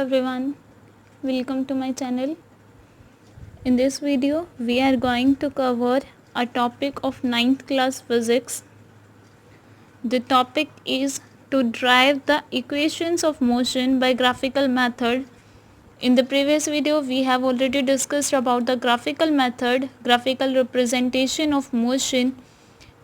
everyone, welcome to my channel. In this video we are going to cover a topic of 9th class physics. The topic is to derive the equations of motion by graphical method. In the previous video we have already discussed about the graphical method, graphical representation of motion.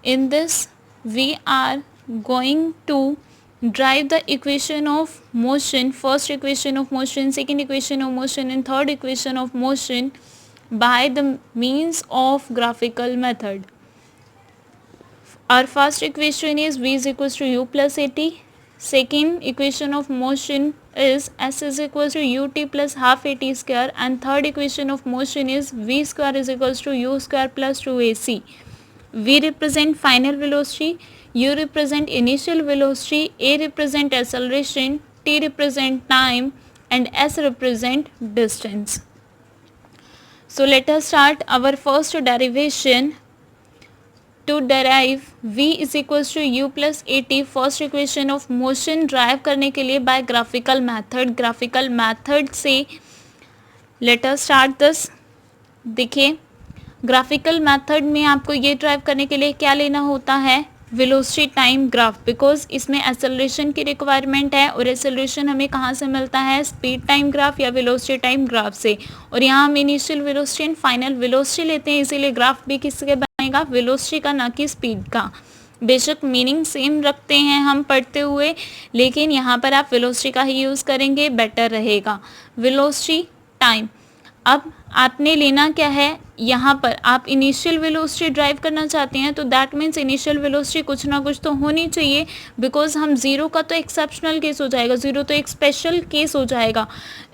In this we are going to derive the equation of motion, first equation of motion, second equation of motion and third equation of motion by the means of graphical method. Our first equation is v is equals to u plus at. Second equation of motion is s is equals to ut plus half at square, and third equation of motion is v square is equals to u square plus 2ac. V represent final velocity, U represent initial velocity, A represent acceleration, T represent time and S represent distance. So let us start our first derivation. To derive V is equals to U plus AT, first equation of motion drive करने के लिए by graphical method. Graphical method से let us start this. देखिए graphical method में आपको ये drive करने के लिए क्या लेना होता है, वेलोसिटी टाइम ग्राफ, बिकॉज इसमें एक्सेलरेशन की रिक्वायरमेंट है और एक्सेलरेशन हमें कहाँ से मिलता है, स्पीड टाइम ग्राफ या वेलोसिटी टाइम ग्राफ से. और यहाँ हम initial velocity and final velocity लेते हैं, इसीलिए ग्राफ भी किसके बनेगा, वेलोसिटी का, ना कि स्पीड का. बेशक मीनिंग सेम रखते हैं हम पढ़ते हुए, लेकिन यहाँ पर आप वेलोसिटी का ही यूज़ करेंगे, बेटर रहेगा. Velocity time. अब आपने लेना क्या है, यहाँ पर आप इनिशियल वेलोसिटी ड्राइव करना चाहते हैं तो दैट मीन्स इनिशियल वेलोसिटी कुछ ना कुछ तो होनी चाहिए, बिकॉज हम ज़ीरो का तो एक्सेप्शनल केस हो जाएगा, ज़ीरो तो एक स्पेशल केस हो जाएगा.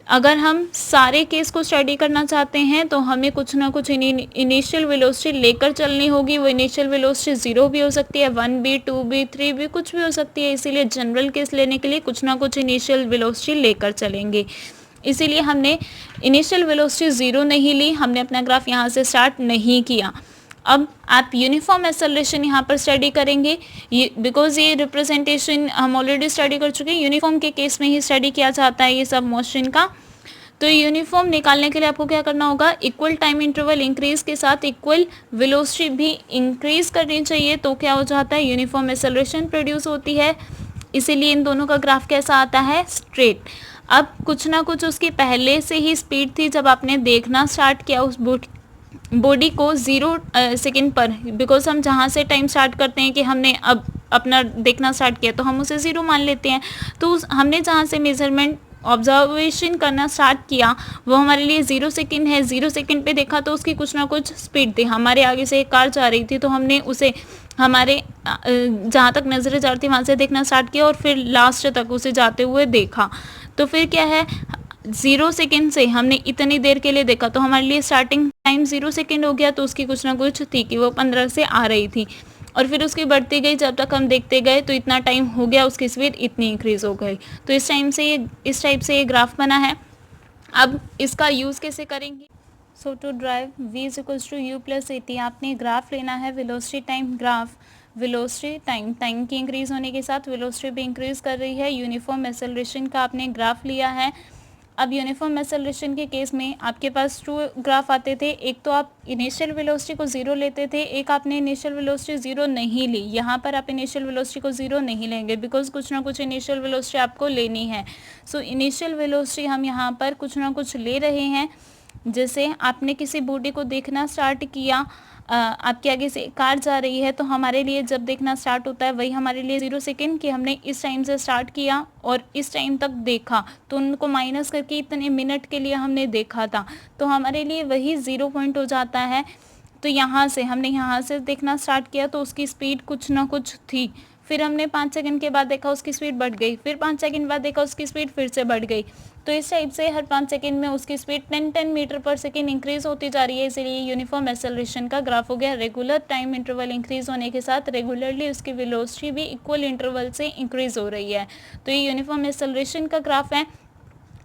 अगर हम सारे केस को स्टडी करना चाहते हैं तो हमें कुछ ना कुछ इनिशियल वेलोसिटी लेकर चलनी होगी. वो इनिशियल वेलोसिटी ज़ीरो भी हो सकती है, 1 भी, 2 भी, 3 भी, कुछ भी हो सकती है. इसीलिए जनरल केस लेने के लिए कुछ ना कुछ इनिशियल वेलोसिटी लेकर चलेंगे. इसीलिए हमने इनिशियल वेलोसिटी ज़ीरो नहीं ली, हमने अपना ग्राफ यहाँ से स्टार्ट नहीं किया. अब आप यूनिफॉर्म एक्सेलरेशन यहाँ पर स्टडी करेंगे, बिकॉज ये रिप्रेजेंटेशन हम ऑलरेडी स्टडी कर चुके हैं. यूनिफॉर्म के केस में ही स्टडी किया जाता है ये सब मोशन का. तो यूनिफॉर्म निकालने के लिए आपको क्या करना होगा, इक्वल टाइम इंटरवल इंक्रीज के साथ इक्वल वेलोसिटी भी इंक्रीज करनी चाहिए, तो क्या हो जाता है, यूनिफॉर्म एक्सेलरेशन प्रोड्यूस होती है. इसीलिए इन दोनों का ग्राफ कैसा आता है, स्ट्रेट. अब कुछ ना कुछ उसकी पहले से ही स्पीड थी जब आपने देखना स्टार्ट किया उस बॉडी को 0 सेकेंड पर, बिकॉज हम जहाँ से टाइम स्टार्ट करते हैं कि हमने अब अपना देखना स्टार्ट किया तो हम उसे 0 मान लेते हैं. तो हमने जहाँ से मेजरमेंट ऑब्जर्वेशन करना स्टार्ट किया वो हमारे लिए 0 सेकेंड है. 0 सेकेंड पे देखा तो उसकी कुछ ना कुछ स्पीड थी. हमारे आगे से एक कार जा रही थी तो हमने उसे हमारे जहाँ तक नज़रें जा रही थी वहाँ से देखना स्टार्ट किया और फिर लास्ट तक उसे जाते हुए देखा. तो फिर क्या है, 0 सेकेंड से हमने इतनी देर के लिए देखा तो हमारे लिए स्टार्टिंग टाइम 0 सेकेंड हो गया. तो उसकी कुछ ना कुछ थी कि वो 15 से आ रही थी और फिर उसकी बढ़ती गई, जब तक हम देखते गए तो इतना टाइम हो गया, उसकी स्पीड इतनी इंक्रीज हो गई. तो इस टाइप से ये ग्राफ बना है. अब इसका यूज़ कैसे करेंगे, so to derive v is equals to you plus AT, आपने ग्राफ लेना है velocity time graph. Velocity time की इंक्रीज होने के साथ वेलोसिटी भी इंक्रीज कर रही है. यूनिफॉर्म एक्सेलरेशन का आपने ग्राफ लिया है. अब यूनिफॉर्म एक्सेलरेशन के केस में आपके पास 2 ग्राफ आते थे, एक तो आप इनिशियल वेलोसिटी को 0 लेते थे, एक आपने इनिशियल वेलोसिटी 0 नहीं ली. यहाँ पर आप इनिशियल वेलोसिटी को 0 नहीं लेंगे, बिकॉज कुछ ना कुछ इनिशियल वेलोसिटी आपको लेनी है. सो इनिशियल वेलोसिटी हम यहाँ पर कुछ ना कुछ ले रहे हैं. जैसे आपने किसी बॉडी को देखना स्टार्ट किया, आपके आगे से कार जा रही है, तो हमारे लिए जब देखना स्टार्ट होता है वही हमारे लिए 0 सेकेंड कि हमने इस टाइम से स्टार्ट किया और इस टाइम तक देखा, तो उनको माइनस करके इतने मिनट के लिए हमने देखा था, तो हमारे लिए वही 0 पॉइंट हो जाता है. तो यहाँ से हमने यहाँ से देखना स्टार्ट किया तो उसकी स्पीड कुछ ना कुछ थी, फिर हमने 5 सेकंड के बाद देखा उसकी स्पीड बढ़ गई, फिर 5 सेकंड बाद देखा उसकी स्पीड फिर से बढ़ गई. तो इस टाइप से हर 5 सेकंड में उसकी स्पीड 10 मीटर पर सेकंड इंक्रीज होती जा रही है. इसलिए यूनिफॉर्म एक्सेलरेशन का ग्राफ हो गया. रेगुलर टाइम इंटरवल इंक्रीज होने के साथ रेगुलरली उसकी वेलोसिटी भी इक्वल इंटरवल से इंक्रीज हो रही है. तो ये यूनिफॉर्म एक्सेलरेशन का ग्राफ है.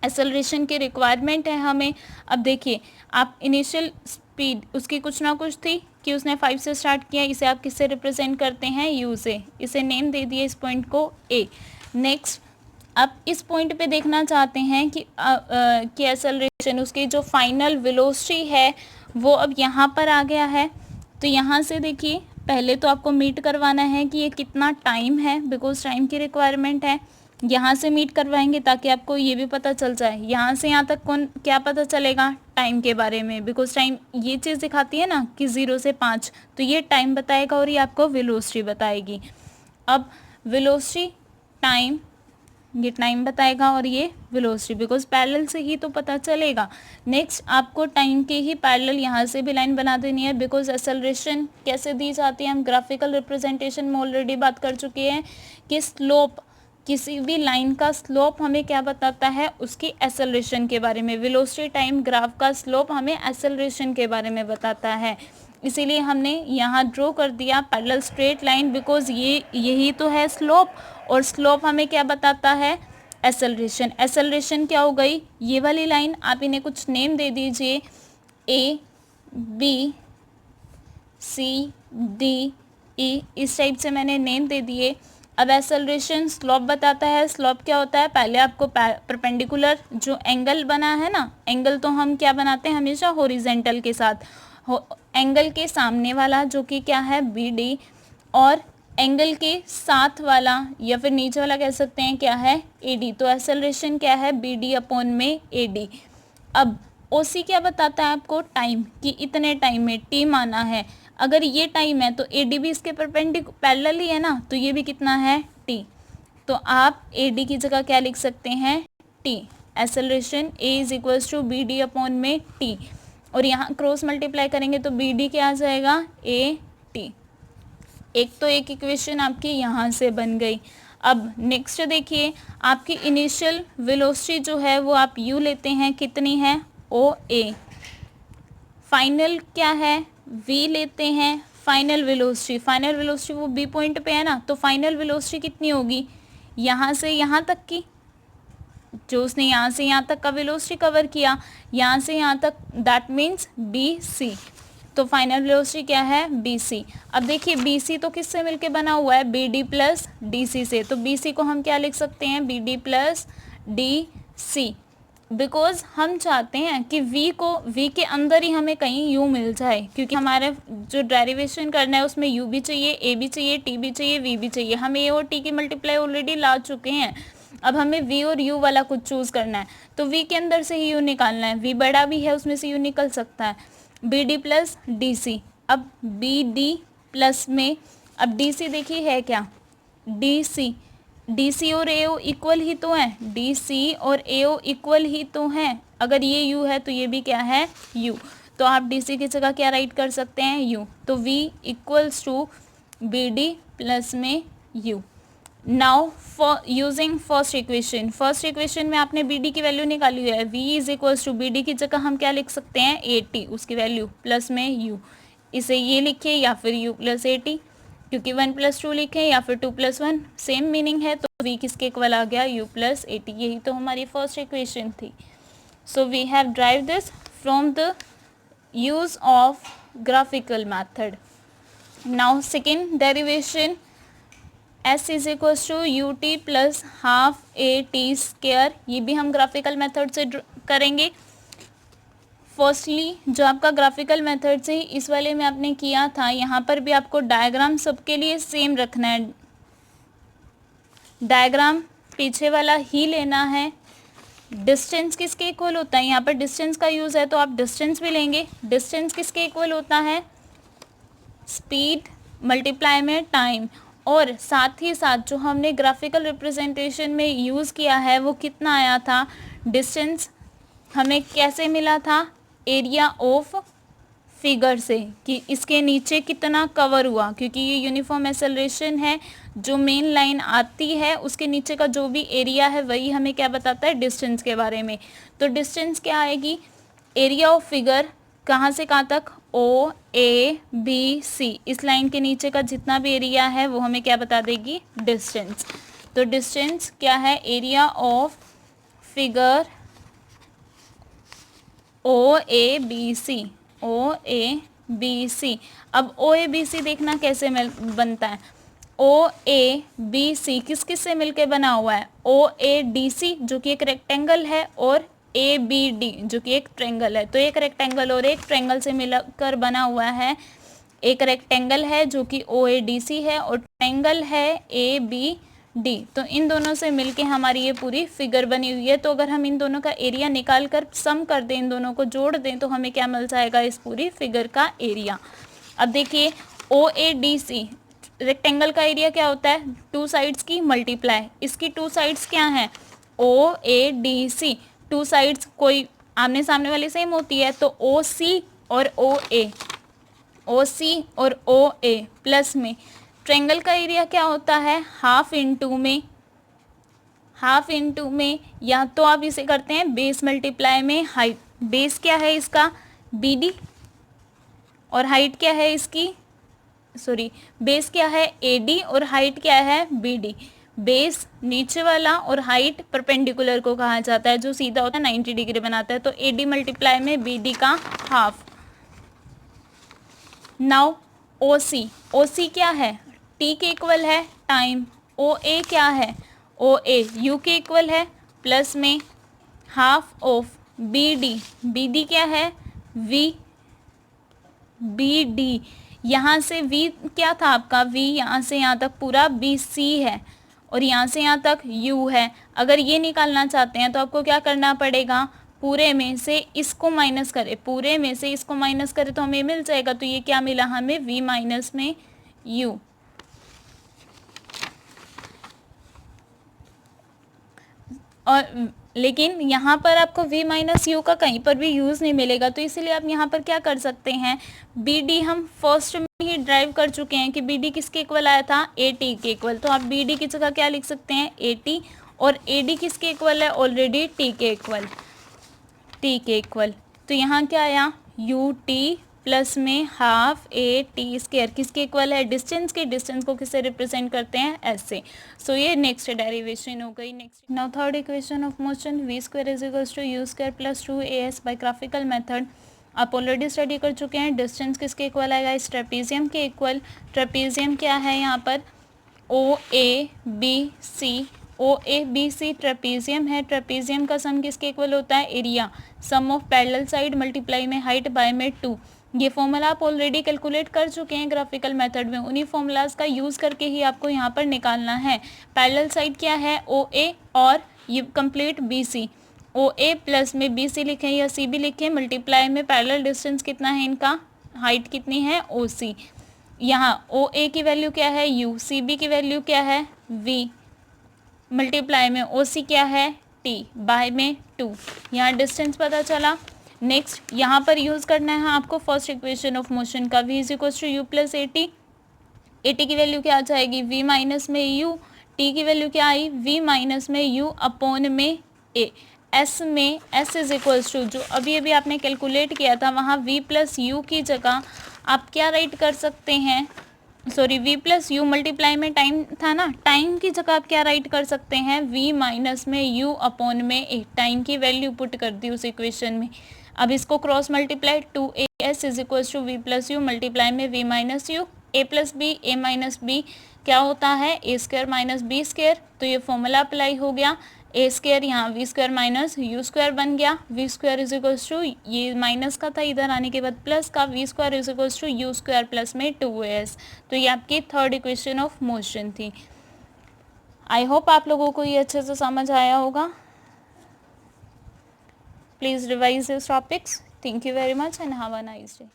एक्सेलरेशन की रिक्वायरमेंट है हमें. अब देखिए आप इनिशियल स्पीड उसकी कुछ ना कुछ थी कि उसने 5 से स्टार्ट किया, इसे आप किससे रिप्रेजेंट करते हैं, u से. इसे नेम दे दिए इस पॉइंट को a. नेक्स्ट अब इस पॉइंट पे देखना चाहते हैं कि एक्सेलरेशन, उसकी जो फाइनल वेलोसिटी है वो अब यहाँ पर आ गया है। तो यहाँ से देखिए, पहले तो आपको मीट करवाना है कि ये कितना टाइम है, बिकॉज टाइम की रिक्वायरमेंट है। यहाँ से मीट करवाएंगे ताकि आपको ये भी पता चल जाए यहाँ से यहाँ तक कौन क्या पता चलेगा टाइम के बारे में, बिकॉज टाइम ये चीज़ दिखाती है ना कि 0 से 5, तो ये टाइम बताएगा और ये आपको वेलोसिटी बताएगी। अब वेलोसिटी टाइम, ये टाइम बताएगा और ये वेलोसिटी, बिकॉज पैरेलल से ही तो पता चलेगा। नेक्स्ट आपको टाइम के ही पैरेलल यहाँ से भी लाइन बना देनी है, बिकॉज एक्सेलरेशन कैसे दी जाती है, हम ग्राफिकल रिप्रेजेंटेशन में ऑलरेडी बात कर चुके हैं कि स्लोप, किसी भी लाइन का स्लोप हमें क्या बताता है, उसकी एक्सेलरेशन के बारे में। वेलोसिटी टाइम ग्राफ का स्लोप हमें एक्सेलरेशन के बारे में बताता है, इसीलिए हमने यहाँ ड्रॉ कर दिया पैरेलल स्ट्रेट लाइन, बिकॉज यही तो है स्लोप, और स्लोप हमें क्या बताता है, एक्सेलरेशन। एक्सेलरेशन क्या हो गई, ये वाली लाइन, आप इन्हें कुछ नेम दे दीजिए, ए बी सी डी ई, इस टाइप से मैंने नेम दे दिए। अब एक्सेलरेशन स्लोप बताता है। स्लोप क्या होता है, पहले आपको परपेंडिकुलर जो एंगल बना है ना, एंगल तो हम क्या बनाते हैं हमेशा हॉरिजेंटल के साथ, एंगल के सामने वाला जो कि क्या है बी डी, और एंगल के साथ वाला या फिर नीचे वाला कह सकते हैं क्या है ए डी। तो एक्सेलरेशन क्या है, बी डी अपॉन में ए डी। अब ओ सी क्या बताता है आपको, टाइम, कि इतने टाइम में टी माना है। अगर ये टाइम है तो ए डी भी इसके पैरेलल ही है ना, तो ये भी कितना है टी। तो आप ए डी की जगह क्या लिख सकते हैं, T. Acceleration A is equals to B D upon में टी, और यहाँ क्रॉस मल्टीप्लाई करेंगे तो बी डी क्या आ जाएगा, ए टी। एक तो एक इक्वेशन आपकी यहाँ से बन गई। अब नेक्स्ट देखिए, आपकी इनिशियल वेलोसिटी जो है वो आप यू लेते हैं, कितनी है, ओ ए। फाइनल क्या है, वी लेते हैं। फाइनल वेलोसिटी वो बी पॉइंट पे है ना, तो फाइनल वेलोसिटी कितनी होगी, यहाँ से यहाँ तक की, जो उसने यहाँ से यहाँ तक का वेलोसिटी कवर किया, यहाँ से यहाँ तक, दैट मीन्स बी सी। तो फाइनल वेलोसिटी क्या है, बी सी। अब देखिए बी सी तो किससे मिलके बना हुआ है, B D plus D C से। तो बी सी को हम क्या लिख सकते हैं, B D plus D C, because हम चाहते हैं कि v के अंदर ही हमें कहीं u मिल जाए, क्योंकि हमारे जो डेरिवेशन करना है उसमें u भी चाहिए, a भी चाहिए, t भी चाहिए, v भी चाहिए। हम a और t की मल्टीप्लाई ऑलरेडी ला चुके हैं, अब हमें v और u वाला कुछ चूज़ करना है। तो v के अंदर से ही u निकालना है, v बड़ा भी है उसमें से u निकल सकता है, B D plus D C. अब बी डी प्लस में, अब डी सी देखिए है क्या, डी सी और ए ओ इक्वल ही तो है, डी सी और ए ओ इक्वल ही तो हैं। अगर ये यू है तो ये भी क्या है, यू। तो आप डी सी की जगह क्या राइट कर सकते हैं, यू। तो v equals to B D plus में u. Now for using first equation में आपने बी डी की वैल्यू निकाली है, v is equals to B D की जगह हम क्या लिख सकते हैं, ए टी, उसकी वैल्यू प्लस में यू। इसे ये लिखिए या फिर u प्लस ए टी, क्योंकि 1 + 2 लिखें या फिर 2 + 1 सेम मीनिंग है, तो v किसके इक्वल आ गया, u प्लस ए टी। यही तो हमारी फर्स्ट इक्वेशन थी। So we have drive this from the use of graphical method. Now second derivation, s is equals to U T plus half A T square, ये भी हम graphical method से करेंगे। Firstly जो आपका ग्राफिकल मेथड से इस वाले में आपने किया था, यहाँ पर भी आपको डायग्राम सबके लिए सेम रखना है, डायग्राम पीछे वाला ही लेना है। डिस्टेंस किसके इक्वल होता है, यहाँ पर डिस्टेंस का यूज़ है तो आप डिस्टेंस भी लेंगे। डिस्टेंस किसके इक्वल होता है, स्पीड मल्टीप्लाई में टाइम, और साथ ही साथ जो हमने ग्राफिकल रिप्रेजेंटेशन में यूज़ किया है वो कितना आया था, डिस्टेंस हमें कैसे मिला था, एरिया ऑफ फिगर से, कि इसके नीचे कितना कवर हुआ, क्योंकि ये यूनिफॉर्म एक्सेलरेशन है, जो मेन लाइन आती है उसके नीचे का जो भी एरिया है वही हमें क्या बताता है, डिस्टेंस के बारे में। तो डिस्टेंस क्या आएगी, एरिया ऑफ फिगर कहाँ से कहाँ तक, ओ ए बी सी, इस लाइन के नीचे का जितना भी एरिया है वो हमें क्या बता देगी, डिस्टेंस। तो डिस्टेंस क्या है, area of figure O A B C, O A B C. अब ओ ए बी सी देखना कैसे बनता है, ओ ए बी सी किस किस से मिलके बना हुआ है, ओ ए डी सी जो कि एक रेक्टेंगल है और ए बी डी जो कि एक ट्रायंगल है। तो एक रेक्टेंगल और एक ट्रायंगल से मिलकर बना हुआ है, एक रेक्टेंगल है जो कि ओ ए डी सी है और ट्रायंगल है ए बी डी। तो इन दोनों से मिलके हमारी ये पूरी फिगर बनी हुई है। तो अगर हम इन दोनों का एरिया निकाल कर सम कर दें, इन दोनों को जोड़ दें, तो हमें क्या मिल जाएगा, इस पूरी फिगर का एरिया। अब देखिए O A D C rectangle का एरिया क्या होता है, टू साइड्स की मल्टीप्लाई। इसकी टू साइड्स क्या हैं, O A D C. Two sides कोई आमने सामने वाली सेम होती है, तो ओ सी और ओ ए, ओ सी और ओ ए प्लस में ट्रायंगल का एरिया क्या होता है, हाफ इंटू में, हाफ इंटू में, या तो आप इसे करते हैं बेस मल्टीप्लाई में हाइट। बेस क्या है इसका, बी डी, और हाइट क्या है इसकी, सॉरी बेस क्या है ए डी और हाइट क्या है बी डी। बेस नीचे वाला और हाइट परपेंडिकुलर को कहा जाता है, जो सीधा होता है 90 डिग्री बनाता है। तो ए डी मल्टीप्लाई में बी डी का हाफ। नाउ ओ सी, ओ सी क्या है, टी के इक्वल है टाइम। ओ ए क्या है, ओ ए यू के इक्वल है प्लस में half of B D. B D क्या है, वी, बी डी यहाँ से v क्या था आपका, v यहाँ से यहाँ तक पूरा बी सी है और यहाँ से यहाँ तक u है। अगर ये निकालना चाहते हैं तो आपको क्या करना पड़ेगा, पूरे में से इसको माइनस करें, पूरे में से इसको माइनस करें तो हमें मिल जाएगा। तो ये क्या मिला हमें, v माइनस में u। और लेकिन यहाँ पर आपको v माइनस यू का कहीं पर भी यूज़ नहीं मिलेगा, तो इसलिए आप यहाँ पर क्या कर सकते हैं, बी डी हम फर्स्ट में ही ड्राइव कर चुके हैं कि बी डी किसके इक्वल आया था, ए टी के इक्वल। तो आप बी डी की जगह क्या लिख सकते हैं, ए टी, और ए डी किसके इक्वल है, ऑलरेडी टी के इक्वल, टी के इक्वल। तो यहाँ क्या आया, यू टी प्लस में हाफ ए टी स्क्वायर किसके इक्वल है, डिस्टेंस के, डिस्टेंस को किससे रिप्रेजेंट करते हैं, ऐसे। सो ये नेक्स्ट डेरिवेशन हो गई। Next now third equation of motion, V square is equals to U square plus 2as by graphical method. आप ऑलरेडी स्टडी कर चुके हैं। डिस्टेंस किसके इक्वल आएगा, इस ट्रेपीजियम के इक्वल। ट्रेपीजियम क्या है यहाँ पर, O A B C, O A B C trapezium है। ट्रेपीजियम का सम किसके इक्वल होता है, area, sum of parallel side multiply में हाइट बाय में 2। ये फॉर्मूला आप ऑलरेडी कैलकुलेट कर चुके हैं ग्राफिकल मेथड में, उन्हीं फॉर्मूलाज का यूज़ करके ही आपको यहाँ पर निकालना है। पैरेलल साइड क्या है, ओ ए और ये कंप्लीट बी सी। ओ ए प्लस में बी सी लिखें या सी भी लिखें, मल्टीप्लाई में पैरेलल डिस्टेंस कितना है इनका, हाइट कितनी है, ओ सी। यहाँ ओ ए की वैल्यू क्या है, यू, सी बी की वैल्यू क्या है, वी, मल्टीप्लाई में ओ सी क्या है, टी, बाय में 2। यहाँ डिस्टेंस पता चला। नेक्स्ट यहाँ पर यूज़ करना है आपको फर्स्ट इक्वेशन ऑफ मोशन का, v is equal to you plus A T. A T की वैल्यू क्या आ जाएगी, v माइनस में u, t की वैल्यू क्या आई, v माइनस में u अपॉन में a। s में s इज इक्वल टू जो अभी अभी आपने कैलकुलेट किया था, वहाँ v प्लस यू की जगह आप क्या राइट कर सकते हैं, sorry v plus U multiply में टाइम था ना, टाइम की जगह आप क्या राइट कर सकते हैं, v माइनस में u अपॉन में a। टाइम की वैल्यू पुट कर दी उस इक्वेशन में। अब इसको cross multiply, 2as is equal to V plus U multiply में v minus U, a plus B, a minus B क्या होता है, a square minus B square. तो ये फॉर्मूला अप्लाई हो गया, a स्क्वायर यहाँ V square minus U square बन गया। V square is equal to, ये माइनस का था, इधर आने के बाद प्लस का, V square is equal to U square plus में 2as। तो ये आपकी थर्ड इक्वेशन ऑफ मोशन थी। आई होप आप लोगों को ये अच्छे से समझ आया होगा। Please revise these topics. Thank you very much and have a nice day.